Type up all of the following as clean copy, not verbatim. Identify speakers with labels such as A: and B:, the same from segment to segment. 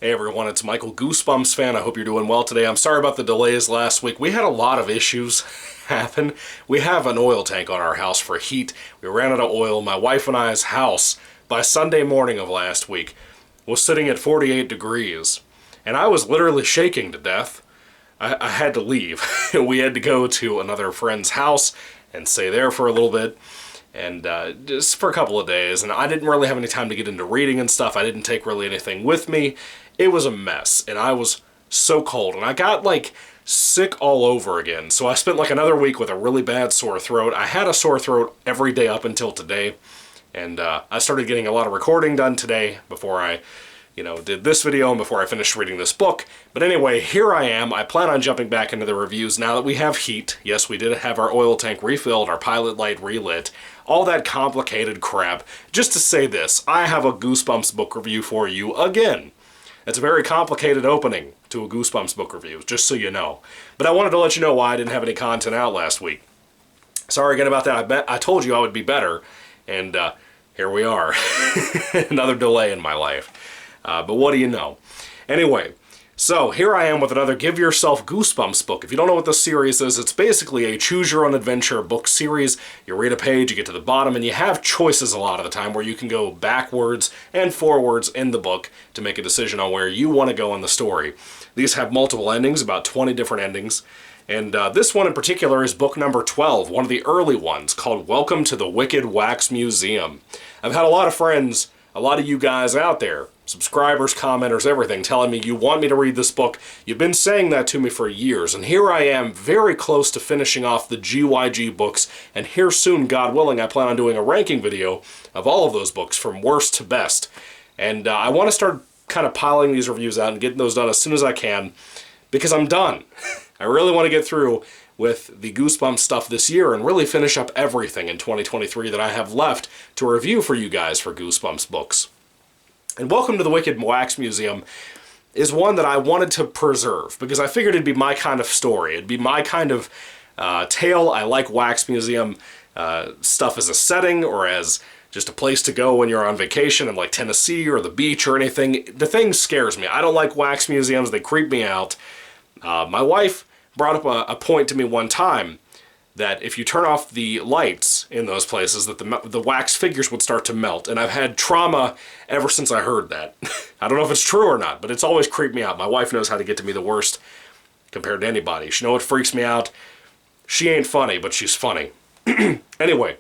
A: Hey everyone, it's Michael, GoosebumpsFan. I hope you're doing well today. I'm sorry about the delays last week. We had a lot of issues happen. We have an oil tank on our house for heat. We ran out of oil. My wife and I's house, by Sunday morning of last week, was sitting at 48 degrees. And I was literally shaking to death. I had to leave. We had to go to another friend's house and stay there for a little bit. And just for a couple of days, and I didn't really have any time to get into reading and stuff. I didn't take really anything with me. It was a mess, and I was so cold, and I got like sick all over again. So I spent like another week with a really bad sore throat. I had a sore throat every day up until today, and I started getting a lot of recording done today before I did this video and before I finished reading this book. But anyway, here I am. I plan on jumping back into the reviews now that we have heat. Yes, we did have our oil tank refilled, our pilot light relit, all that complicated crap. Just to say this, I have a Goosebumps book review for you again. It's a very complicated opening to a Goosebumps book review, just so you know. But I wanted to let you know why I didn't have any content out last week. Sorry again about that. I told you I would be better, and here we are. Another delay in my life. But what do you know? Anyway, so here I am with another Give Yourself Goosebumps book. If you don't know what this series is, it's basically a choose-your-own-adventure book series. You read a page, you get to the bottom, and you have choices a lot of the time where you can go backwards and forwards in the book to make a decision on where you want to go in the story. These have multiple endings, about 20 different endings. And this one in particular is book number 12, one of the early ones, called Welcome to the Wicked Wax Museum. I've had a lot of friends, a lot of you guys out there, subscribers, commenters, everything, telling me you want me to read this book. You've been saying that to me for years, and here I am, very close to finishing off the GYG books, and here soon, God willing, I plan on doing a ranking video of all of those books from worst to best. And I want to start kind of piling these reviews out and getting those done as soon as I can, because I'm done. I really want to get through with the Goosebumps stuff this year and really finish up everything in 2023 that I have left to review for you guys for Goosebumps books. And Welcome to the Wicked Wax Museum is one that I wanted to preserve because I figured it'd be my kind of story. It'd be my kind of tale. I like Wax Museum stuff as a setting or as just a place to go when you're on vacation in like Tennessee or the beach or anything. The thing scares me. I don't like wax museums. They creep me out. My wife brought up a point to me one time that if you turn off the lights in those places, that the wax figures would start to melt. And I've had trauma ever since I heard that. I don't know if it's true or not, but it's always creeped me out. My wife knows how to get to me the worst compared to anybody. She knows what freaks me out. She ain't funny, but she's funny. Anyway,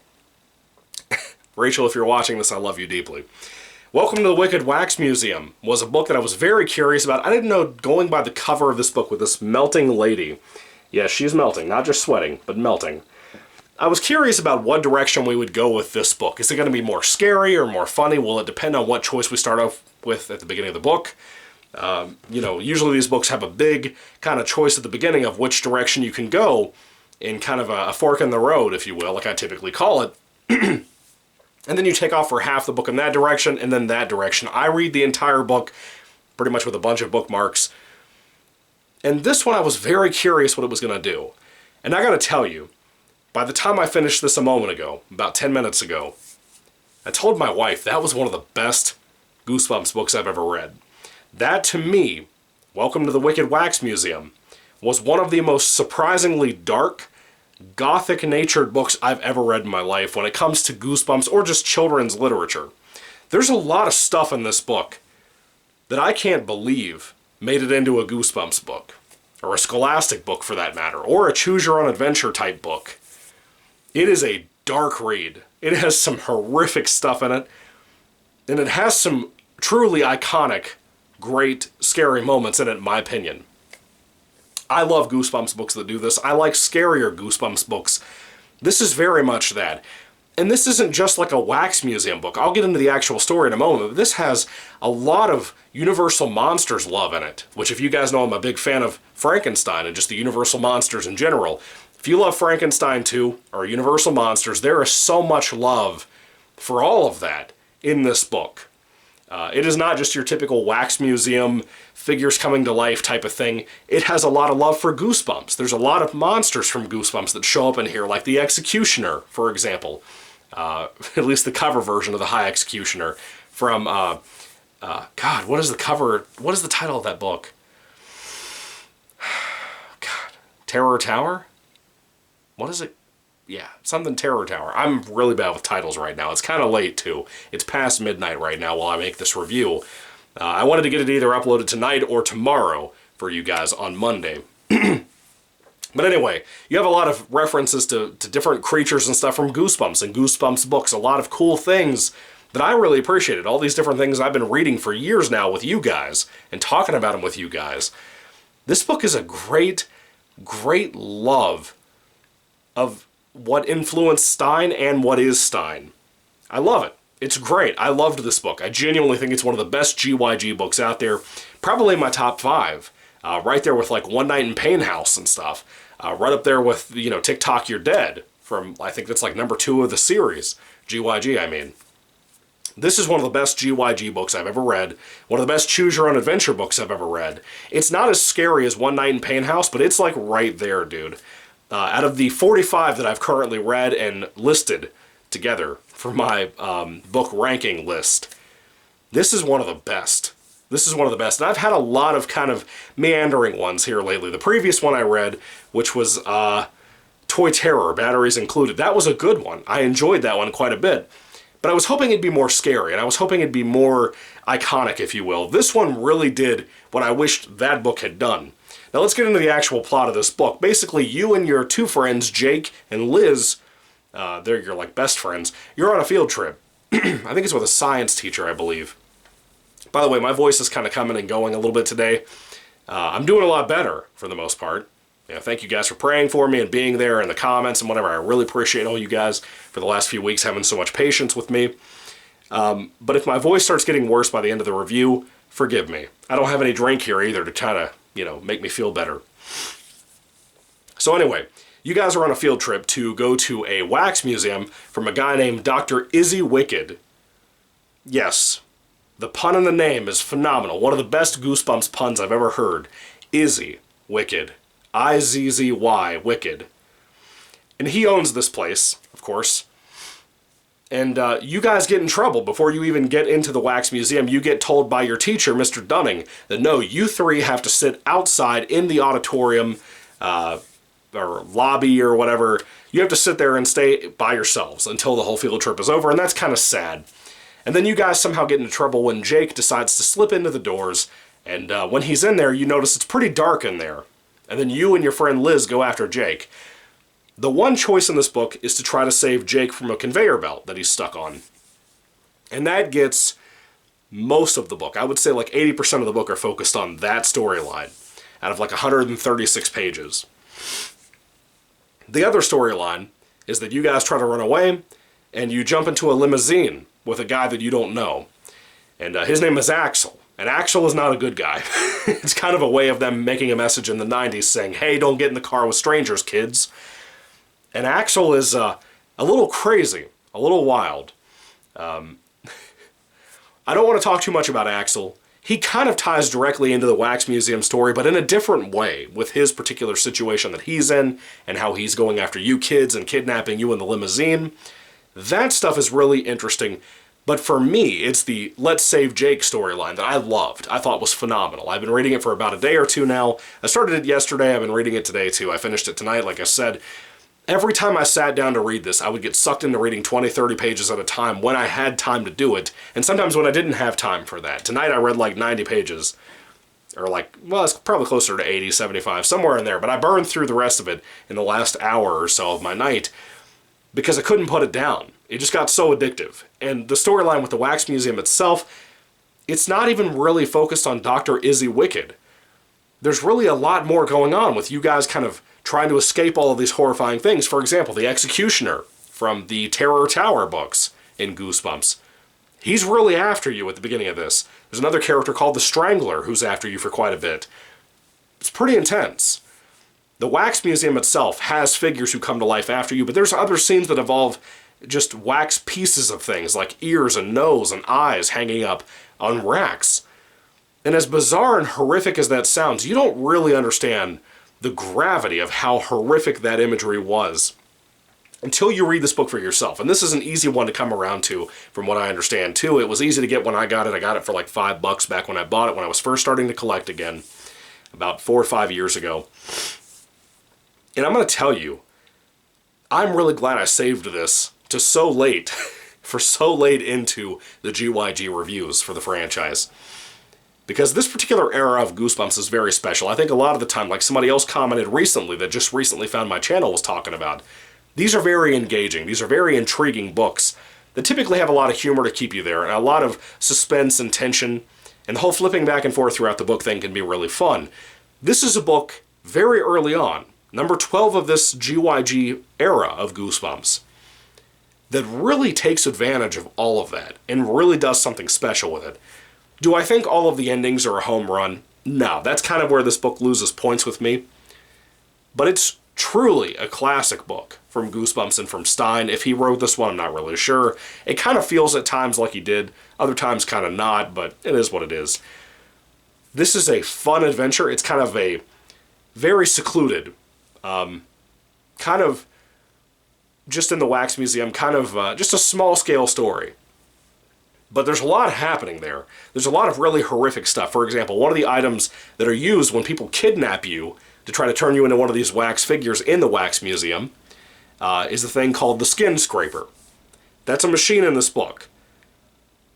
A: Rachel, if you're watching this, I love you deeply. Welcome to the Wicked Wax Museum was a book that I was very curious about. I didn't know, going by the cover of this book with this melting lady. Yes, she's melting, not just sweating, but melting. I was curious about what direction we would go with this book. Is it going to be more scary or more funny? Will it depend on what choice we start off with at the beginning of the book? Usually these books have a big kind of choice at the beginning of which direction you can go in kind of a fork in the road, if you will, like I typically call it. And then you take off for half the book in that direction and then that direction. I read the entire book pretty much with a bunch of bookmarks. And this one I was very curious what it was going to do. And I got to tell you, by the time I finished this a moment ago, about 10 minutes ago, I told my wife that was one of the best Goosebumps books I've ever read. That, to me, Welcome to the Wicked Wax Museum, was one of the most surprisingly dark, gothic-natured books I've ever read in my life when it comes to Goosebumps or just children's literature. There's a lot of stuff in this book that I can't believe made it into a Goosebumps book, or a Scholastic book for that matter, or a choose-your-own-adventure type book. It is a dark read. It has some horrific stuff in it, and it has some truly iconic, great, scary moments in it, in my opinion. I love Goosebumps books that do this. I like scarier Goosebumps books. This is very much that. And this isn't just like a Wax Museum book. I'll get into the actual story in a moment, but this has a lot of Universal Monsters love in it, which if you guys know I'm a big fan of Frankenstein and just the Universal Monsters in general. If you love Frankenstein 2 or Universal Monsters, there is so much love for all of that in this book. It is not just your typical Wax Museum, figures coming to life type of thing. It has a lot of love for Goosebumps. There's a lot of monsters from Goosebumps that show up in here, like the Executioner, for example. At least the cover version of the High Executioner from God, what is the cover? What is the title of that book? God, Terror Tower? What is it? Yeah, something Terror Tower. I'm really bad with titles right now. It's kind of late, too. It's past midnight right now while I make this review. I wanted to get it either uploaded tonight or tomorrow for you guys on Monday. But anyway, you have a lot of references to different creatures and stuff from Goosebumps and Goosebumps books. A lot of cool things that I really appreciated. All these different things I've been reading for years now with you guys and talking about them with you guys. This book is a great, great love of what influenced Stein and what is Stein. I love it. It's great. I loved this book. I genuinely think it's one of the best GYG books out there. Probably in my top 5. Right there with like One Night in Pain House and stuff. Right up there with, you know, TikTok You're Dead. From, I think that's like number 2 of the series. GYG, I mean. This is one of the best GYG books I've ever read. One of the best Choose Your Own Adventure books I've ever read. It's not as scary as One Night in Pain House, but it's like right there, dude. Out of the 45 that I've currently read and listed together for my book ranking list, this is one of the best. This is one of the best. And I've had a lot of kind of meandering ones here lately. The previous one I read, which was Toy Terror, Batteries Included, that was a good one. I enjoyed that one quite a bit. But I was hoping it'd be more scary, and I was hoping it'd be more iconic, if you will. This one really did what I wished that book had done. Now let's get into the actual plot of this book. Basically, you and your 2 friends, Jake and Liz, they're your like best friends, you're on a field trip. I think it's with a science teacher, I believe. By the way, my voice is kind of coming and going a little bit today. I'm doing a lot better, for the most part. Thank you guys for praying for me and being there in the comments and whatever. I really appreciate all you guys for the last few weeks having so much patience with me. But if my voice starts getting worse by the end of the review, forgive me. I don't have any drink here either to try to, make me feel better. So anyway, you guys are on a field trip to go to a wax museum from a guy named Dr. Izzy Wicked. Yes, the pun in the name is phenomenal. One of the best Goosebumps puns I've ever heard. Izzy Wicked. I-Z-Z-Y, Wicked. And he owns this place, of course. And you guys get in trouble before you even get into the wax museum. You get told by your teacher, Mr. Dunning, that no, you 3 have to sit outside in the auditorium or lobby or whatever. You have to sit there and stay by yourselves until the whole field trip is over, and that's kind of sad. And then you guys somehow get into trouble when Jake decides to slip into the doors, and when he's in there, you notice it's pretty dark in there. And then you and your friend Liz go after Jake. The one choice in this book is to try to save Jake from a conveyor belt that he's stuck on. And that gets most of the book. I would say like 80% of the book are focused on that storyline out of like 136 pages. The other storyline is that you guys try to run away and you jump into a limousine with a guy that you don't know. And his name is Axel. And Axel is not a good guy. It's kind of a way of them making a message in the 90s saying, hey, don't get in the car with strangers, kids. And Axel is a little crazy, a little wild. I don't want to talk too much about Axel. He kind of ties directly into the Wax Museum story, but in a different way with his particular situation that he's in and how he's going after you kids and kidnapping you in the limousine. That stuff is really interesting. But for me, it's the Let's Save Jake storyline that I loved. I thought was phenomenal. I've been reading it for about a day or 2 now. I started it yesterday. I've been reading it today, too. I finished it tonight, like I said. Every time I sat down to read this, I would get sucked into reading 20, 30 pages at a time when I had time to do it, and sometimes when I didn't have time for that. Tonight I read like 90 pages, or like, well, it's probably closer to 80, 75, somewhere in there, but I burned through the rest of it in the last hour or so of my night because I couldn't put it down. It just got so addictive. And the storyline with the Wax Museum itself, it's not even really focused on Dr. Izzy Wicked. There's really a lot more going on with you guys kind of trying to escape all of these horrifying things. For example, the Executioner from the Terror Tower books in Goosebumps. He's really after you at the beginning of this. There's another character called the Strangler who's after you for quite a bit. It's pretty intense. The Wax Museum itself has figures who come to life after you, but there's other scenes that involve just wax pieces of things like ears and nose and eyes hanging up on racks. And as bizarre and horrific as that sounds, you don't really understand the gravity of how horrific that imagery was until you read this book for yourself. And this is an easy one to come around to, from what I understand, too. It was easy to get when I got it. I got it for like $5 back when I bought it, when I was first starting to collect again, about 4 or 5 years ago. And I'm going to tell you, I'm really glad I saved this to so late, for so late into the GYG reviews for the franchise. Because this particular era of Goosebumps is very special. I think a lot of the time, like somebody else commented recently that just recently found my channel was talking about, these are very engaging. These are very intriguing books that typically have a lot of humor to keep you there, and a lot of suspense and tension, and the whole flipping back and forth throughout the book thing can be really fun. This is a book very early on, number 12 of this GYG era of Goosebumps, that really takes advantage of all of that, and really does something special with it. Do I think all of the endings are a home run? No, that's kind of where this book loses points with me. But it's truly a classic book from Goosebumps and from Stein. If he wrote this one, I'm not really sure. It kind of feels at times like he did, other times kind of not, but it is what it is. This is a fun adventure. It's kind of a very secluded, kind of just in the Wax Museum, kind of just a small-scale story. But there's a lot happening there. There's a lot of really horrific stuff. For example, one of the items that are used when people kidnap you to try to turn you into one of these wax figures in the Wax Museum is a thing called the skin scraper. That's a machine in this book.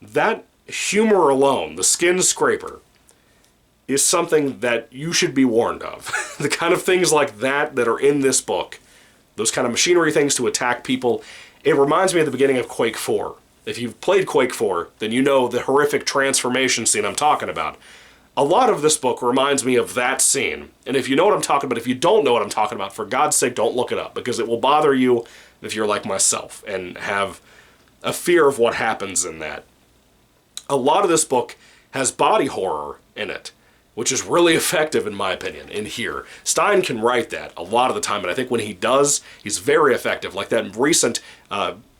A: That humor alone, the skin scraper, is something that you should be warned of. The kind of things like that that are in this book, those kind of machinery things to attack people, it reminds me of the beginning of Quake 4. If you've played Quake 4, then you know the horrific transformation scene I'm talking about. A lot of this book reminds me of that scene. And if you know what I'm talking about, if you don't know what I'm talking about, for God's sake, don't look it up, because it will bother you if you're like myself and have a fear of what happens in that. A lot of this book has body horror in it, which is really effective in my opinion in here. Stein can write that a lot of the time, and I think when he does, he's very effective. Like that recent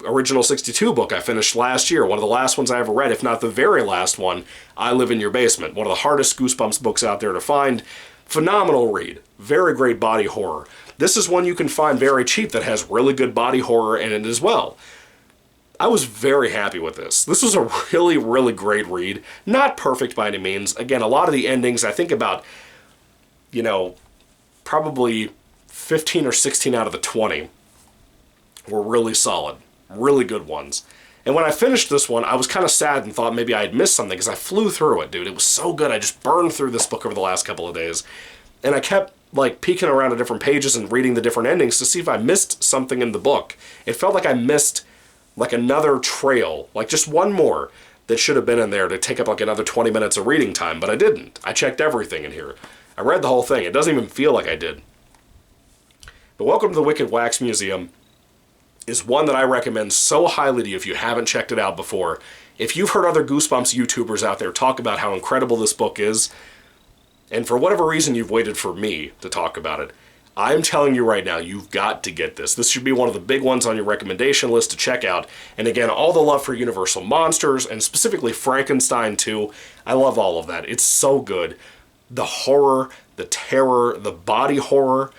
A: Original 62 book I finished last year, one of the last ones I ever read, if not the very last one, I Live in Your Basement, one of the hardest Goosebumps books out there to find. Phenomenal read. Very great body horror. This is one you can find very cheap that has really good body horror in it as well. I was very happy with this. This was a really, really great read. Not perfect by any means. Again, a lot of the endings, I think about, you know, probably 15 or 16 out of the 20 were really solid. Really good ones. And when I finished this one, I was kind of sad and thought maybe I had missed something because I flew through it, dude. It was so good. I just burned through this book over the last couple of days. And I kept, like, peeking around at different pages and reading the different endings to see if I missed something in the book. It felt like I missed like another trail, like just one more that should have been in there to take up like another 20 minutes of reading time, but I didn't. I checked everything in here. I read the whole thing. It doesn't even feel like I did. But Welcome to the Wicked Wax Museum is one that I recommend so highly to you if you haven't checked it out before. If you've heard other Goosebumps YouTubers out there talk about how incredible this book is, and for whatever reason you've waited for me to talk about it, I'm telling you right now, you've got to get this. This should be one of the big ones on your recommendation list to check out. And again, all the love for Universal Monsters, and specifically Frankenstein 2. I love all of that. It's so good. The horror, the terror, the body horror,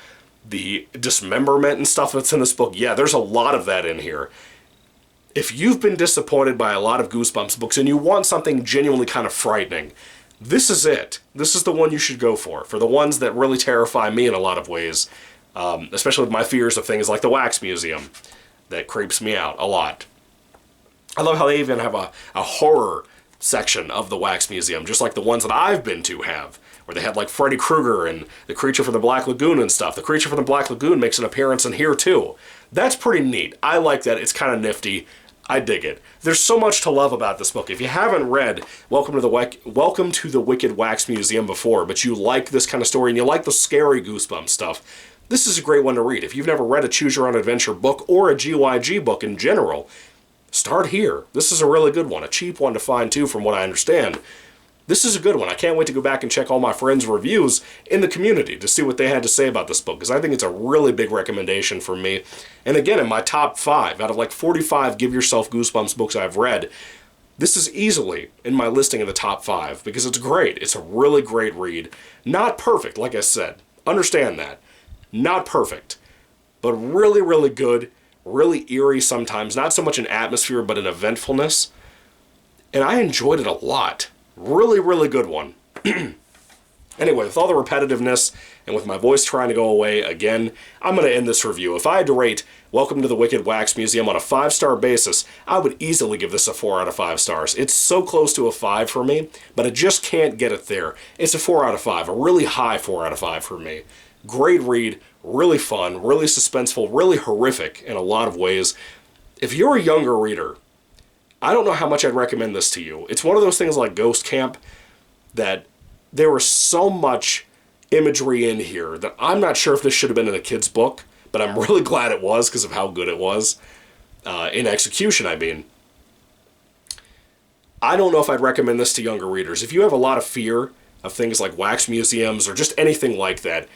A: the dismemberment and stuff that's in this book. Yeah, there's a lot of that in here. If you've been disappointed by a lot of Goosebumps books and you want something genuinely kind of frightening, this is it. This is the one you should go for the ones that really terrify me in a lot of ways, especially with my fears of things like the Wax Museum. That creeps me out a lot. I love how they even have a horror section of the Wax Museum, just like the ones that I've been to have, where they had like Freddy Krueger and the Creature from the Black Lagoon and stuff. The Creature from the Black Lagoon makes an appearance in here too. That's pretty neat. I like that. It's kind of nifty. I dig it. There's so much to love about this book. If you haven't read Welcome to the Wicked Wax Museum before, but you like this kind of story and you like the scary Goosebumps stuff, this is a great one to read. If you've never read a Choose Your Own Adventure book or a GYG book in general, start here. This is a really good one. A cheap one to find too, from what I understand. This is a good one. I can't wait to go back and check all my friends' reviews in the community to see what they had to say about this book, because I think it's a really big recommendation for me. And again, in my top 5, out of like 45 Give Yourself Goosebumps books I've read, this is easily in my listing of the top 5, because it's great. It's a really great read. Not perfect, like I said. Understand that. Not perfect. But really, really good. really eerie sometimes, not so much an atmosphere, but an eventfulness. And I enjoyed it a lot. Really, really good one. Anyway, with all the repetitiveness and with my voice trying to go away again, I'm going to end this review. If I had to rate Welcome to the Wicked Wax Museum on a 5-star basis, I would easily give this a 4 out of 5 stars. It's so close to a 5 for me, but I just can't get it there. It's a 4 out of 5, a really high 4 out of 5 for me. Great read, really fun, really suspenseful, really horrific in a lot of ways. If you're a younger reader, I don't know how much I'd recommend this to you. It's one of those things like Ghost Camp that there was so much imagery in here that I'm not sure if this should have been in a kid's book, but I'm really glad it was because of how good it was. In execution, I mean. I don't know if I'd recommend this to younger readers. If you have a lot of fear of things like wax museums or just anything like that,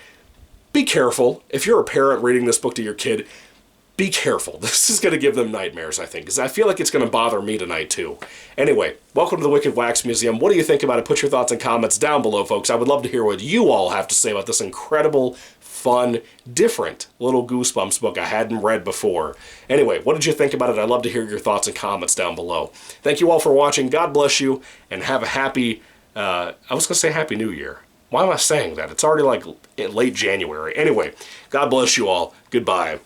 A: be careful. If you're a parent reading this book to your kid, be careful. This is going to give them nightmares, I think, because I feel like it's going to bother me tonight, too. Anyway, welcome to the Wicked Wax Museum. What do you think about it? Put your thoughts and comments down below, folks. I would love to hear what you all have to say about this incredible, fun, different little Goosebumps book I hadn't read before. Anyway, what did you think about it? I'd love to hear your thoughts and comments down below. Thank you all for watching. God bless you, and have a happy, I was going to say Happy New Year. Why am I saying that? It's already like late January. Anyway, God bless you all. Goodbye.